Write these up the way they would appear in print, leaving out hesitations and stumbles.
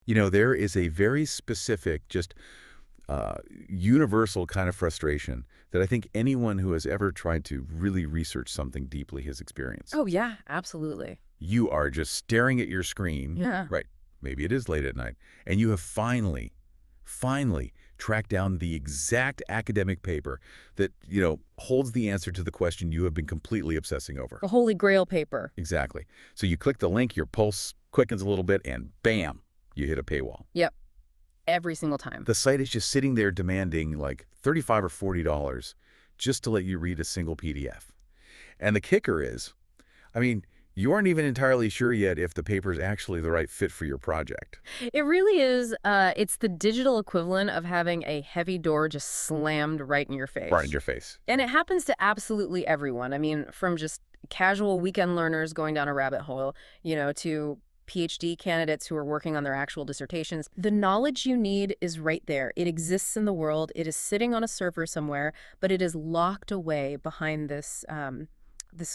You know, there is a very specific, just uh, universal kind of frustration that I think anyone who has ever tried to really research something deeply has experienced. Oh, yeah, absolutely. You are just staring at your screen, Yeah. right? Maybe it is late at night, and you have finally tracked down the exact academic paper that, holds the answer to the question you have been completely obsessing over. The Holy Grail paper. Exactly. So you click the link, your pulse quickens a little bit, and bam, you hit a paywall. Yep. Every single time. The site is just sitting there demanding like $35 or $40 just to let you read a single PDF. And the kicker is, I mean, you aren't even entirely sure yet if the paper is actually the right fit for your project. It really is, it's the digital equivalent of having a heavy door just slammed right in your Right in face. your face. And it happens to absolutely everyone. I mean, from just casual weekend learners going down a rabbit hole, to PhD candidates who are working on their actual dissertations. The knowledge you need is right there. It exists in the world. It is sitting on a server somewhere, but it is locked away behind this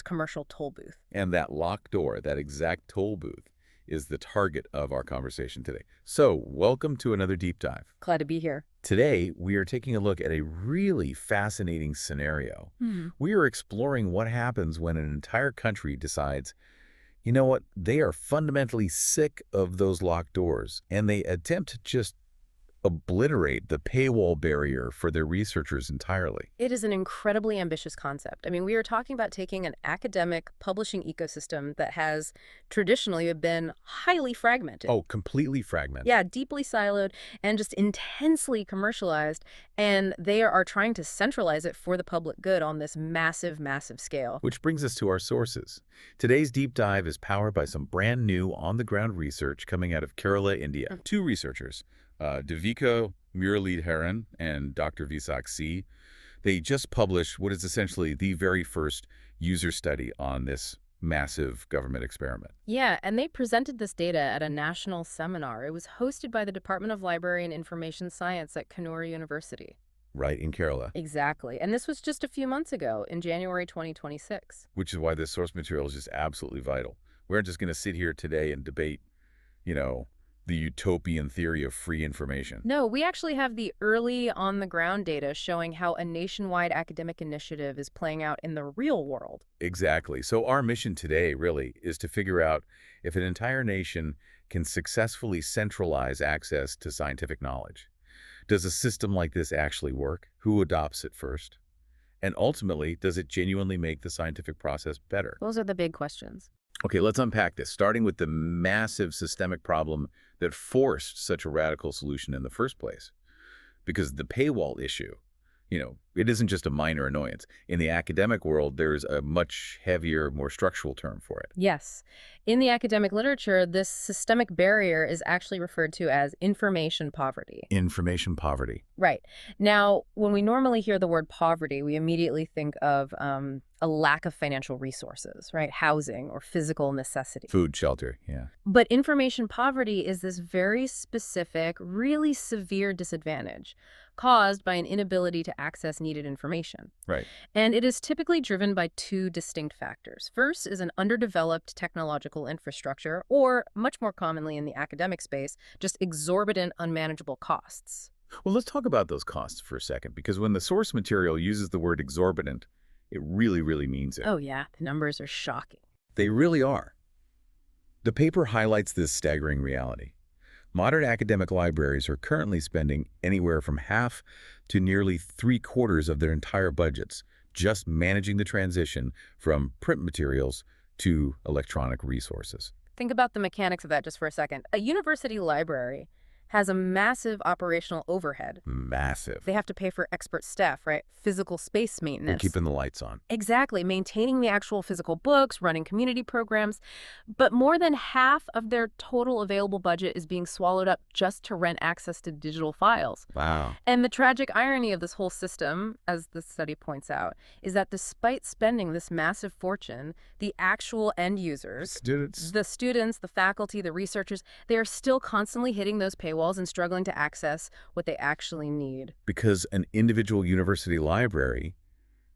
commercial toll booth. And that locked door, that exact toll booth, is the target of our conversation today. So, welcome to another deep dive. Glad to be here. Today, we are taking a look at a really fascinating scenario. We are exploring what happens when an entire country decides, you know what, they are fundamentally sick of those locked doors, and they attempt to just obliterate the paywall barrier for their researchers entirely. It is an incredibly ambitious concept. I mean, we are talking about taking an academic publishing ecosystem that has traditionally been highly fragmented. Oh, completely fragmented. Yeah, deeply siloed and just intensely commercialized. And they are trying to centralize it for the public good on this massive, massive scale. Which brings us to our sources. Today's deep dive is powered by some brand new on-the-ground research coming out of Kerala, India. Two researchers, Devika Muralidharan and Dr. Visak C. They just published what is essentially the very first user study on this massive government experiment. Yeah, and they presented this data at a national seminar. It was hosted by the Department of Library and Information Science at Kannur University. Right, in Kerala. Exactly. And this was just a few months ago, in January 2026. Which is why this source material is just absolutely vital. We aren't just going to sit here today and debate, you know, the utopian theory of free information. No, we actually have the early on-the-ground data showing how a nationwide academic initiative is playing out in the real world. Exactly. So our mission today really is to figure out if an entire nation can successfully centralize access to scientific knowledge. Does a system like this actually work? Who adopts it first? And ultimately, does it genuinely make the scientific process better? Those are the big questions. Okay, let's unpack this, starting with the massive systemic problem that forced such a radical solution in the first place. Because the paywall issue, it isn't just a minor annoyance. In the academic world, there's a much heavier, more structural term for it. Yes. In the academic literature, this systemic barrier is actually referred to as information poverty. Information poverty. Right. Now, when we normally hear the word poverty, we immediately think of a lack of financial resources, right? Housing or physical necessity. Food, shelter, yeah. But information poverty is this very specific, really severe disadvantage caused by an inability to access needed information. Right. And it is typically driven by two distinct factors. First is an underdeveloped technological infrastructure, or much more commonly in the academic space, just exorbitant, unmanageable costs. Well, let's talk about those costs for a second, because when the source material uses the word exorbitant, it really, really means it. Oh yeah, the numbers are shocking. They really are. The paper highlights this staggering reality. Modern academic libraries are currently spending anywhere from half to nearly three-quarters of their entire budgets just managing the transition from print materials to electronic resources. Think about the mechanics of that just for a second. A university library has a massive operational overhead. Massive. They have to pay for expert staff, right? Physical space And maintenance. keeping the lights on. Exactly, maintaining the actual physical books, running community programs. But more than half of their total available budget is being swallowed up just to rent access to digital files. Wow. And the tragic irony of this whole system, as the study points out, is that despite spending this massive fortune, the actual end users, the students, the faculty, the researchers, they are still constantly hitting those paywalls and struggling to access what they actually need. Because an individual university library,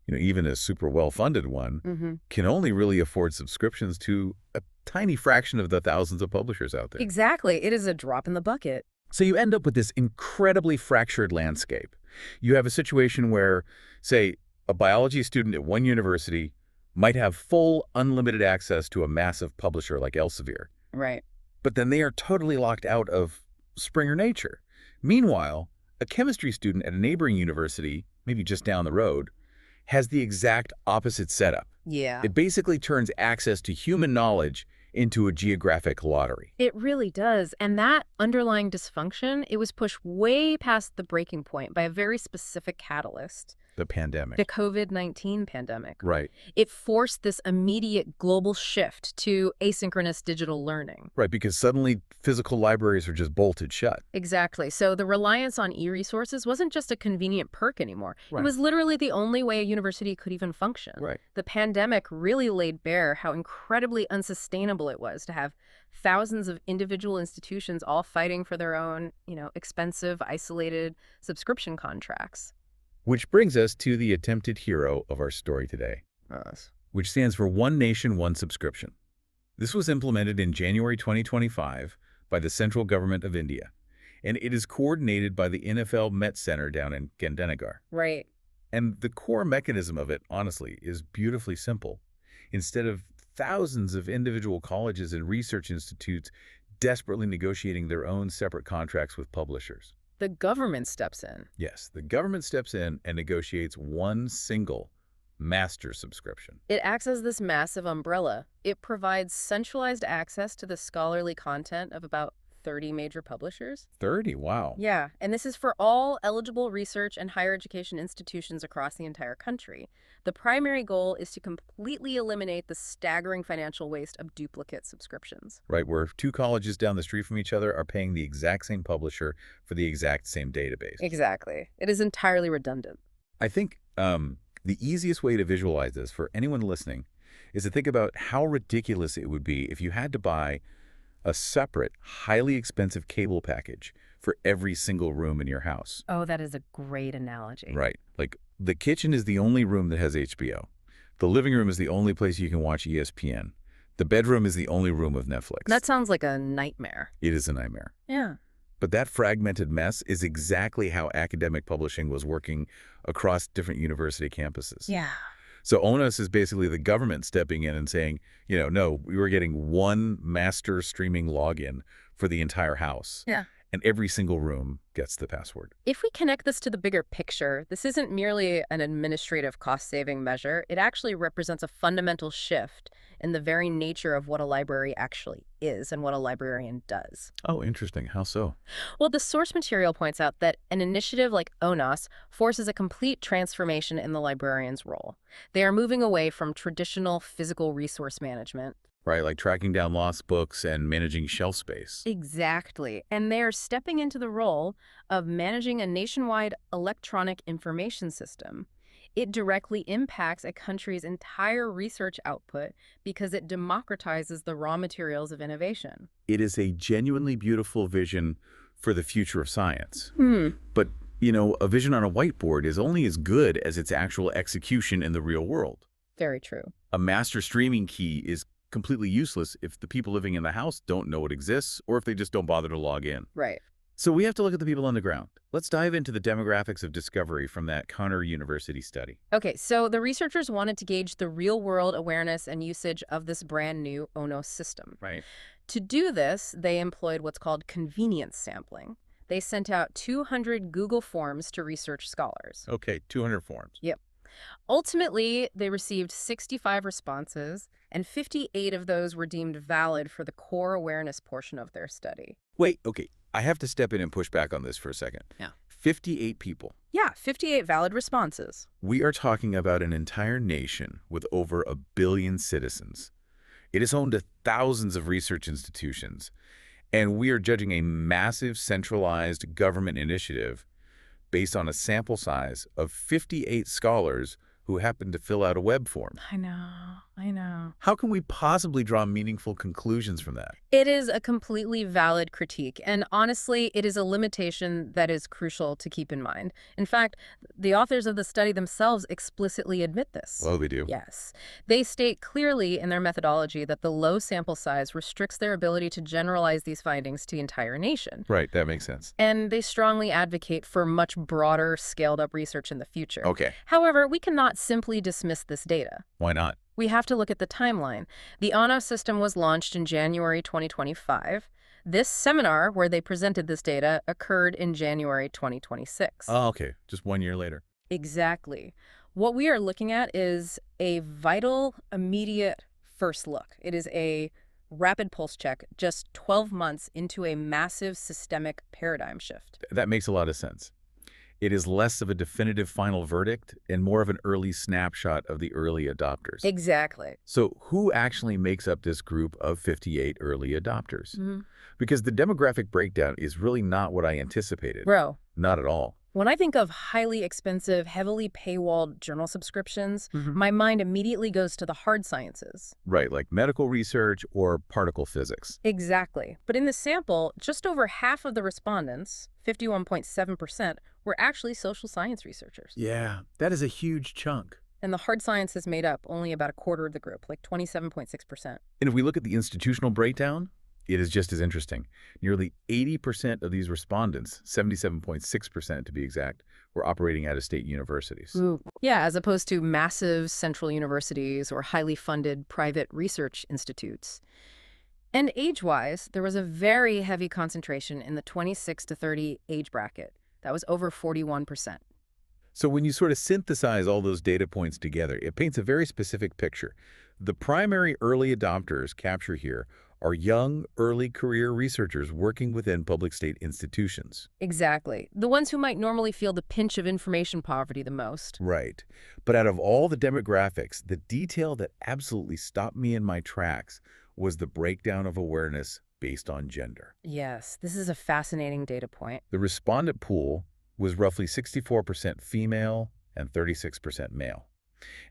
even a super well-funded one, can only really afford subscriptions to a tiny fraction of the thousands of publishers out there. Exactly. It is a drop in the bucket. So you end up with this incredibly fractured landscape. You have a situation where, say, a biology student at one university might have full, unlimited access to a massive publisher like Elsevier, Right. but then they are totally locked out of Springer Nature. Meanwhile, a chemistry student at a neighboring university, maybe just down the road, has the exact opposite setup. Yeah. It basically turns access to human knowledge into a geographic lottery. It really does. And that underlying dysfunction, it was pushed way past the breaking point by a very specific catalyst, The pandemic. the COVID-19 pandemic. Right. It forced this immediate global shift to asynchronous digital learning. Right, because suddenly physical libraries are just bolted shut. Exactly. So the reliance on e-resources wasn't just a convenient perk anymore. Right. It was literally the only way a university could even function. Right. The pandemic really laid bare how incredibly unsustainable it was to have thousands of individual institutions all fighting for their own, expensive, isolated subscription contracts. Which brings us to the attempted hero of our story today, ONOS. which stands for One Nation, One Subscription. This was implemented in January 2025 by the central government of India, and it is coordinated by the NFL Met Center down in Gandhinagar. Right. And the core mechanism of it, honestly, is beautifully simple. Instead of thousands of individual colleges and research institutes desperately negotiating their own separate contracts with publishers. The government steps in. Yes, the government steps in and negotiates one single master subscription. It acts as this massive umbrella. It provides centralized access to the scholarly content of about 30 major publishers. 30, wow. Yeah, and this is for all eligible research and higher education institutions across the entire country. The primary goal is to completely eliminate the staggering financial waste of duplicate subscriptions. Right, where two colleges down the street from each other are paying the exact same publisher for the exact same database. Exactly. It is entirely redundant. I think the easiest way to visualize this for anyone listening is to think about how ridiculous it would be if you had to buy a separate, highly expensive cable package for every single room in your house. Oh, that is a great analogy. Right. Like, the kitchen is the only room that has HBO. The living room is the only place you can watch ESPN. The bedroom is the only room of Netflix. That sounds like a nightmare. It is a nightmare. Yeah. But that fragmented mess is exactly how academic publishing was working across different university campuses. Yeah. So ONOS is basically the government stepping in and saying, no, we were getting one master streaming login for the entire house. Yeah. And every single room gets the password. If we connect this to the bigger picture, this isn't merely an administrative cost-saving measure. It actually represents a fundamental shift in the very nature of what a library actually is and what a librarian does. Oh, interesting. How so? Well, the source material points out that an initiative like ONOS forces a complete transformation in the librarian's role. They are moving away from traditional physical resource management. Right, like tracking down lost books and managing shelf space. Exactly. And they are stepping into the role of managing a nationwide electronic information system. It directly impacts a country's entire research output because it democratizes the raw materials of innovation. It is a genuinely beautiful vision for the future of science. But, a vision on a whiteboard is only as good as its actual execution in the real world. Very true. A master streaming key is completely useless if the people living in the house don't know it exists or if they just don't bother to log in. Right. So we have to look at the people on the ground. Let's dive into the demographics of discovery from that Connor University study. Okay, so the researchers wanted to gauge the real-world awareness and usage of this brand new ONOS system. Right. To do this, they employed what's called convenience sampling. They sent out 200 Google Forms to research scholars. Okay, 200 forms. Yep. Ultimately, they received 65 responses, and 58 of those were deemed valid for the core awareness portion of their study. Wait, okay. I have to step in and push back on this for a second. Yeah. 58 people. Yeah, 58 valid responses. We are talking about an entire nation with over 1 billion citizens. It is home to thousands of research institutions, and we are judging a massive centralized government initiative based on a sample size of 58 scholars who happened to fill out a web form. I know. I know. How can we possibly draw meaningful conclusions from that? It is a completely valid critique, and honestly, it is a limitation that is crucial to keep in mind. In fact, the authors of the study themselves explicitly admit this. Oh, they do? Yes. They state clearly in their methodology that the low sample size restricts their ability to generalize these findings to the entire nation. Right, that makes sense. And they strongly advocate for much broader, scaled-up research in the future. Okay, However, we cannot simply dismiss this data. why not? We have to look at the timeline. The ONOS system was launched in January 2025. This seminar, where they presented this data, occurred in January 2026. Oh, okay, just 1 year later. Exactly. What we are looking at is a vital, immediate first look. It is a rapid pulse check just 12 months into a massive systemic paradigm shift. That makes a lot of sense. It is less of a definitive final verdict and more of an early snapshot of the early adopters. Exactly. So who actually makes up this group of 58 early adopters? Mhm. Because the demographic breakdown is really not what I anticipated. Bro, Not at all. when I think of highly expensive, heavily paywalled journal subscriptions, Mhm. my mind immediately goes to the hard sciences. Right, like medical research or particle physics. Exactly. But in the sample, just over half of the respondents, 51.7%, were actually social science researchers. Yeah, that is a huge chunk. And the hard sciences made up only about a quarter of the group, like 27.6%. And if we look at the institutional breakdown, it is just as interesting. Nearly 80% of these respondents, 77.6% to be exact, were operating out of state universities. Ooh. Yeah, as opposed to massive central universities or highly funded private research institutes. And age-wise, there was a very heavy concentration in the 26 to 30 age bracket. That was over 41%. So when you sort of synthesize all those data points together, it paints a very specific picture. The primary early adopters captured here are young, early career researchers working within public state institutions. Exactly. The ones who might normally feel the pinch of information poverty the most. Right. But out of all the demographics, the detail that absolutely stopped me in my tracks was the breakdown of awareness based on gender. Yes, this is a fascinating data point. The respondent pool was roughly 64% female and 36% male.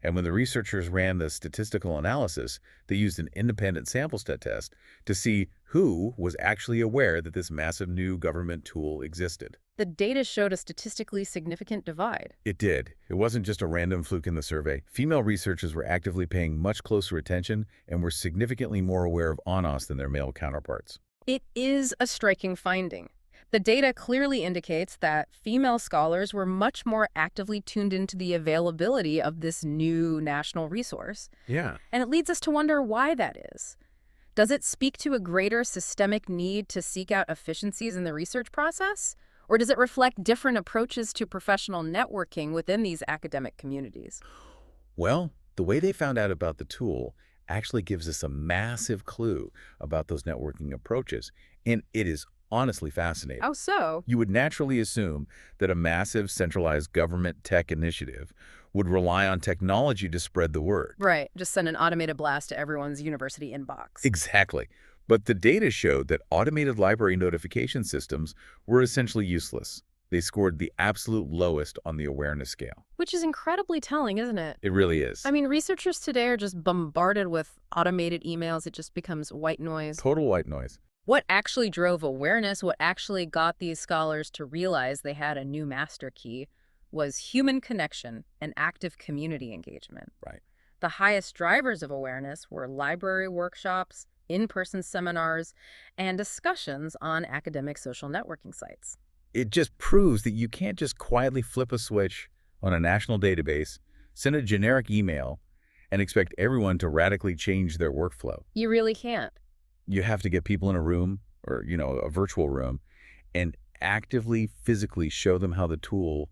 And when the researchers ran the statistical analysis, they used an independent sample set test to see who was actually aware that this massive new government tool existed. The data showed a statistically significant divide. It did. It wasn't just a random fluke in the survey. Female researchers were actively paying much closer attention and were significantly more aware of ONOS than their male counterparts. It is a striking finding. The data clearly indicates that female scholars were much more actively tuned into the availability of this new national resource. Yeah. And it leads us to wonder why that is. Does it speak to a greater systemic need to seek out efficiencies in the research process? Or does it reflect different approaches to professional networking within these academic communities? Well, the way they found out about the tool actually gives us a massive clue about those networking approaches, and it is honestly fascinating. How so? You would naturally assume that a massive centralized government tech initiative would rely on technology to spread the word. Right, just send an automated blast to everyone's university inbox. Exactly. But the data showed that automated library notification systems were essentially useless. They scored the absolute lowest on the awareness scale. Which is incredibly telling, isn't it? It really is. I mean, researchers today are just bombarded with automated emails. It just becomes white noise. Total white noise. What actually drove awareness, what actually got these scholars to realize they had a new master key, was human connection and active community engagement. Right. The highest drivers of awareness were library workshops, in-person seminars, and discussions on academic social networking sites. It just proves that you can't just quietly flip a switch on a national database, send a generic email, and expect everyone to radically change their workflow. You really can't. You have to get people in a room or, a virtual room and actively, physically show them how the tool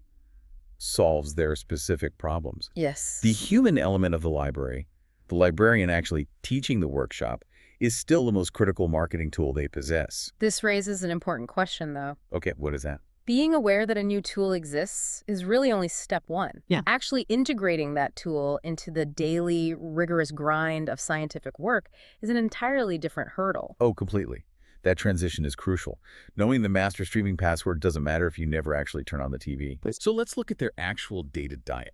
solves their specific problems. Yes. The human element of the library, the librarian actually teaching the workshop, is still the most critical marketing tool they possess. This raises an important question, though. Okay, what is that? Being aware that a new tool exists is really only step one. Yeah. Actually integrating that tool into the daily, rigorous grind of scientific work is an entirely different hurdle. Oh, completely. That transition is crucial. Knowing the master streaming password doesn't matter if you never actually turn on the TV. So let's look at their actual data diet.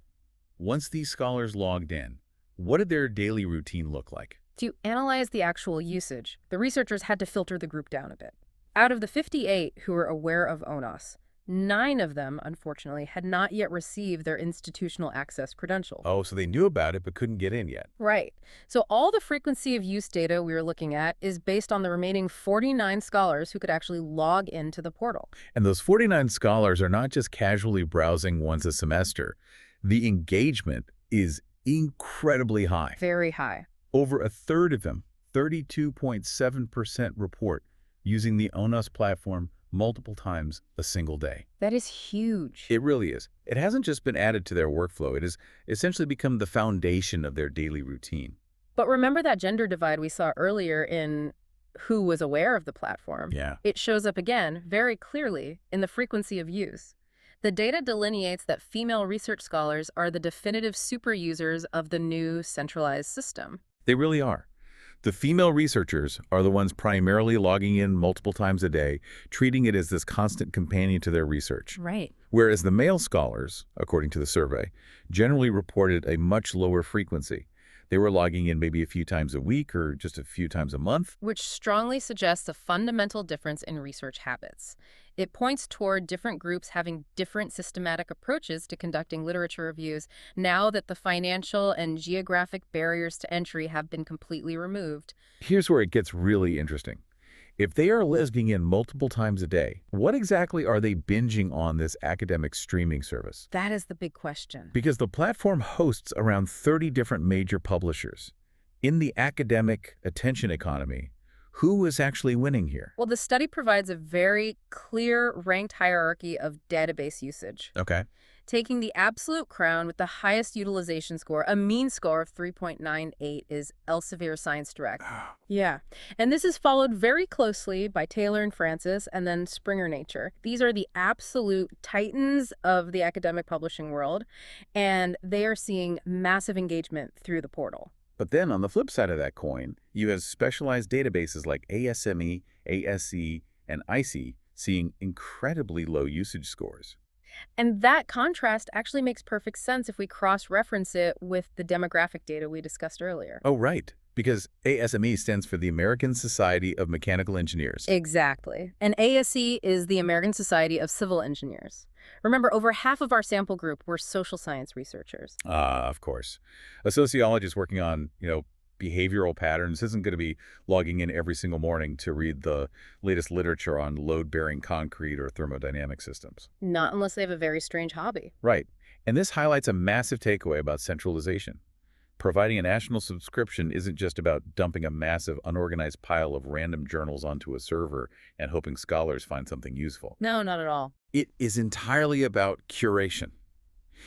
Once these scholars logged in, What did their daily routine look like? To analyze the actual usage, the researchers had to filter the group down a bit. Out of the 58 who were aware of ONOS, 9 of them, unfortunately, had not yet received their institutional access credential. Oh, so they knew about it but couldn't get in yet. Right. So all the frequency of use data we were looking at is based on the remaining 49 scholars who could actually log into the portal. And those 49 scholars are not just casually browsing once a semester. The engagement is incredibly high. Very high. Over a third of them, 32.7%, report using the ONOS platform multiple times a single day. That is huge. It really is. It hasn't just been added to their workflow. It has essentially become the foundation of their daily routine. But remember that gender divide we saw earlier in who was aware of the platform? Yeah. It shows up again very clearly in the frequency of use. The data delineates that female research scholars are the definitive super users of the new centralized system. They really are. The female researchers are the ones primarily logging in multiple times a day, treating it as this constant companion to their research. Right. Whereas the male scholars, according to the survey, generally reported a much lower frequency. They were logging in maybe a few times a week or just a few times a month. Which strongly suggests a fundamental difference in research habits. It points toward different groups having different systematic approaches to conducting literature reviews now that the financial and geographic barriers to entry have been completely removed. Here's where it gets really interesting. If they are logging in multiple times a day, what exactly are they binging on this academic streaming service? That is the big question. Because the platform hosts around 30 different major publishers. In the academic attention economy, who is actually winning here? Well, the study provides a very clear ranked hierarchy of database usage. Okay. Taking the absolute crown with the highest utilization score, a mean score of 3.98, is Elsevier Science Direct. Yeah. And this is followed very closely by Taylor and Francis and then Springer Nature. These are the absolute titans of the academic publishing world, and they are seeing massive engagement through the portal. But then on the flip side of that coin, you have specialized databases like ASME, ASE, and IC seeing incredibly low usage scores. And that contrast actually makes perfect sense if we cross-reference it with the demographic data we discussed earlier. Oh, right. Because ASME stands for the American Society of Mechanical Engineers. Exactly. And ASE is the American Society of Civil Engineers. Remember, over half of our sample group were social science researchers. Of course. A sociologist working on, behavioral patterns isn't going to be logging in every single morning to read the latest literature on load-bearing concrete or thermodynamic systems. Not unless they have a very strange hobby. Right. And this highlights a massive takeaway about centralization. Providing a national subscription isn't just about dumping a massive, unorganized pile of random journals onto a server and hoping scholars find something useful. No, not at all. It is entirely about curation.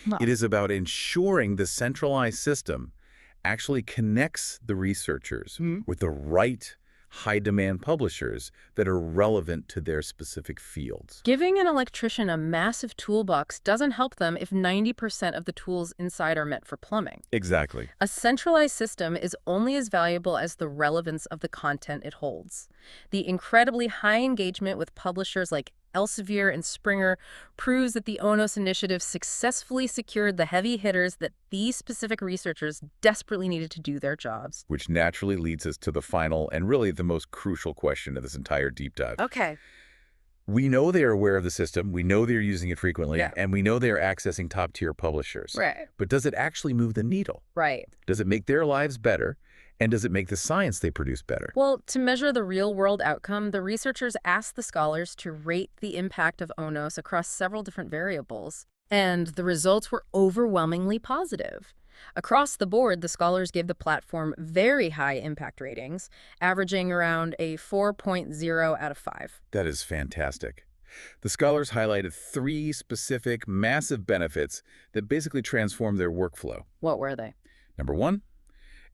Well, It is about ensuring the centralized system actually connects the researchers with the right high-demand publishers that are relevant to their specific fields. giving an electrician a massive toolbox doesn't help them if 90% of the tools inside are meant for plumbing. Exactly. A centralized system is only as valuable as the relevance of the content it holds. The incredibly high engagement with publishers like Elsevier and Springer proves that the ONOS initiative successfully secured the heavy hitters that these specific researchers desperately needed to do their jobs. Which naturally leads us to the final and really the most crucial question of this entire deep dive. Okay. We know they are aware of the system, we know they're using it frequently, Yeah. and we know they're accessing top-tier publishers. Right. But does it actually move the needle? Right. Does it make their lives better? And does it make the science they produce better? Well, to measure the real-world outcome, the researchers asked the scholars to rate the impact of ONOS across several different variables, and the results were overwhelmingly positive. Across the board, the scholars gave the platform very high impact ratings, averaging around a 4.0 out of 5. That is fantastic. The scholars highlighted 3 specific, massive benefits that basically transformed their workflow. What were they? Number 1,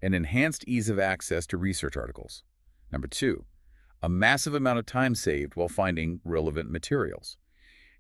an enhanced ease of access to research articles. Number 2, a massive amount of time saved while finding relevant materials.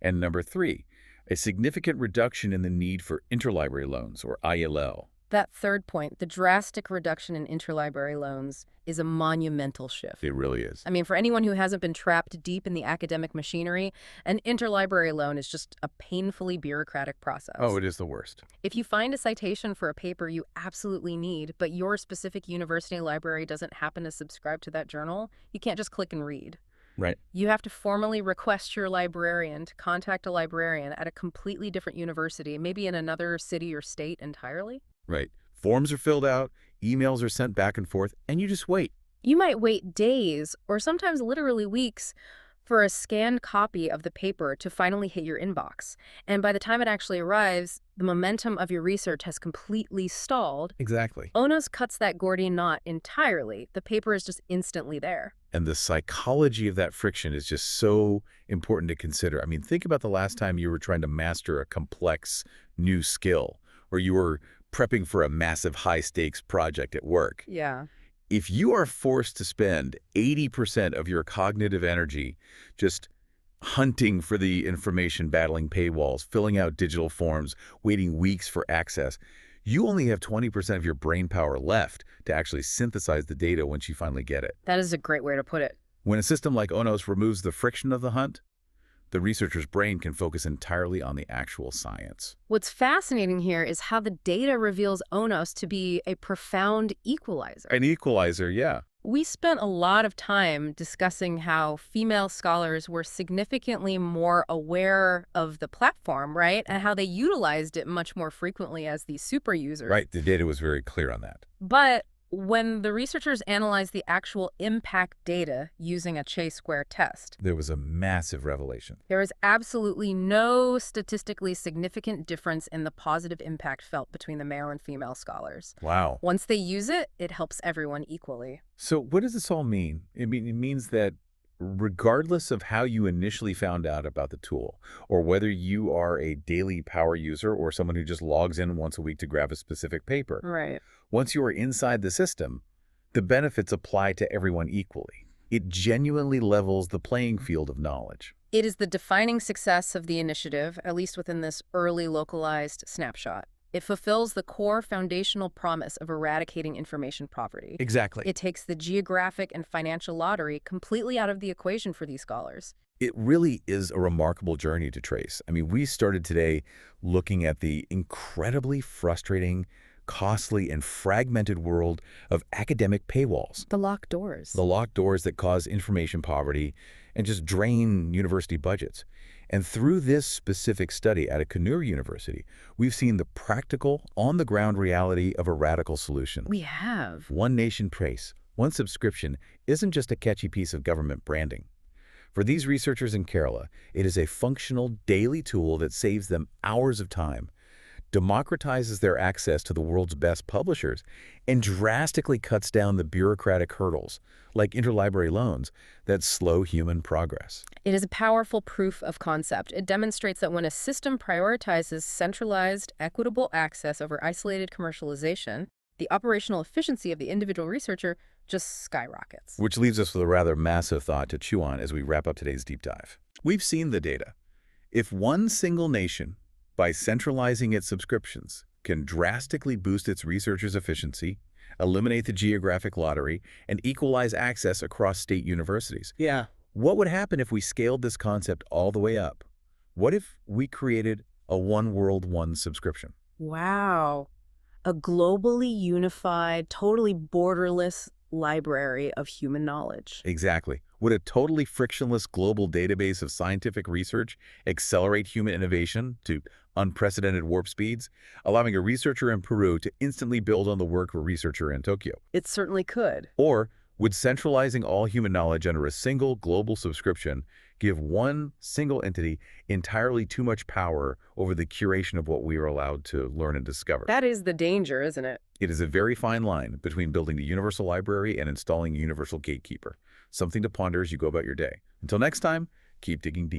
And number 3, a significant reduction in the need for interlibrary loans, or ILL. That third point, the drastic reduction in interlibrary loans, is a monumental shift. It really is. I mean, for anyone who hasn't been trapped deep in the academic machinery, an interlibrary loan is just a painfully bureaucratic Oh, process. it is the worst. If you find a citation for a paper you absolutely need, but your specific university library doesn't happen to subscribe to that journal, you can't just click and read. Right. You have to formally request your librarian to contact a librarian at a completely different university, maybe in another city or state entirely. Right. Forms are filled out, emails are sent back and forth, and you just wait. You might wait days, or sometimes literally weeks, for a scanned copy of the paper to finally hit your inbox. And by the time it actually arrives, the momentum of your research has completely stalled. Exactly. ONOS cuts that Gordian knot entirely. The paper is just instantly there. And the psychology of that friction is just so important to consider. I mean, think about the last time you were trying to master a complex new skill, or you were prepping for a massive high-stakes project at work. Yeah. If you are forced to spend 80% of your cognitive energy just hunting for the information, battling paywalls, filling out digital forms, waiting weeks for access, you only have 20% of your brain power left to actually synthesize the data once you finally get it. That is a great way to put it. When a system like ONOS removes the friction of the hunt, the researcher's brain can focus entirely on the actual science. What's fascinating here is how the data reveals ONOS to be a profound equalizer. An equalizer, yeah. We spent a lot of time discussing how female scholars were significantly more aware of the platform, right? And how they utilized it much more frequently as the super users. Right, the data was very clear on that. But when the researchers analyzed the actual impact data using a Chi-square test, There was a massive revelation. there is absolutely no statistically significant difference in the positive impact felt between the male and female scholars. Wow. Once they use it, it helps everyone equally. So what does this all mean? It means that regardless of how you initially found out about the tool, or whether you are a daily power user or someone who just logs in once a week to grab a specific paper, Right. once you are inside the system, the benefits apply to everyone equally. It genuinely levels the playing field of knowledge. It is the defining success of the initiative, at least within this early localized snapshot. It fulfills the core foundational promise of eradicating information poverty. Exactly. It takes the geographic and financial lottery completely out of the equation for these scholars. It really is a remarkable journey to trace. I mean, we started today looking at the incredibly frustrating, costly, and fragmented world of academic paywalls. The locked doors. The locked doors that cause information poverty and just drain university budgets. And through this specific study at a Kanur University, we've seen the practical, on-the-ground reality of a radical solution. We have. One nation price, one subscription isn't just a catchy piece of government branding. For these researchers in Kerala, it is a functional daily tool that saves them hours of time, democratizes their access to the world's best publishers, and drastically cuts down the bureaucratic hurdles, like interlibrary loans, that slow human progress. It is a powerful proof of concept. It demonstrates that when a system prioritizes centralized, equitable access over isolated commercialization, the operational efficiency of the individual researcher just skyrockets. Which leaves us with a rather massive thought to chew on as we wrap up today's deep dive. We've seen the data. If one single nation, by centralizing its subscriptions, can drastically boost its researchers' efficiency, eliminate the geographic lottery, and equalize access across state universities. Yeah. What would happen if we scaled this concept all the way up? What if we created a one world, one subscription? Wow. A globally unified, totally borderless library of human knowledge. Exactly. Would a totally frictionless global database of scientific research accelerate human innovation to unprecedented warp speeds, allowing a researcher in Peru to instantly build on the work of a researcher in Tokyo? It certainly could. Or would centralizing all human knowledge under a single global subscription give one single entity entirely too much power over the curation of what we are allowed to learn and discover? That is the danger, isn't it? It is a very fine line between building the universal library and installing a universal gatekeeper. Something to ponder as you go about your day. Until next time, keep digging deep.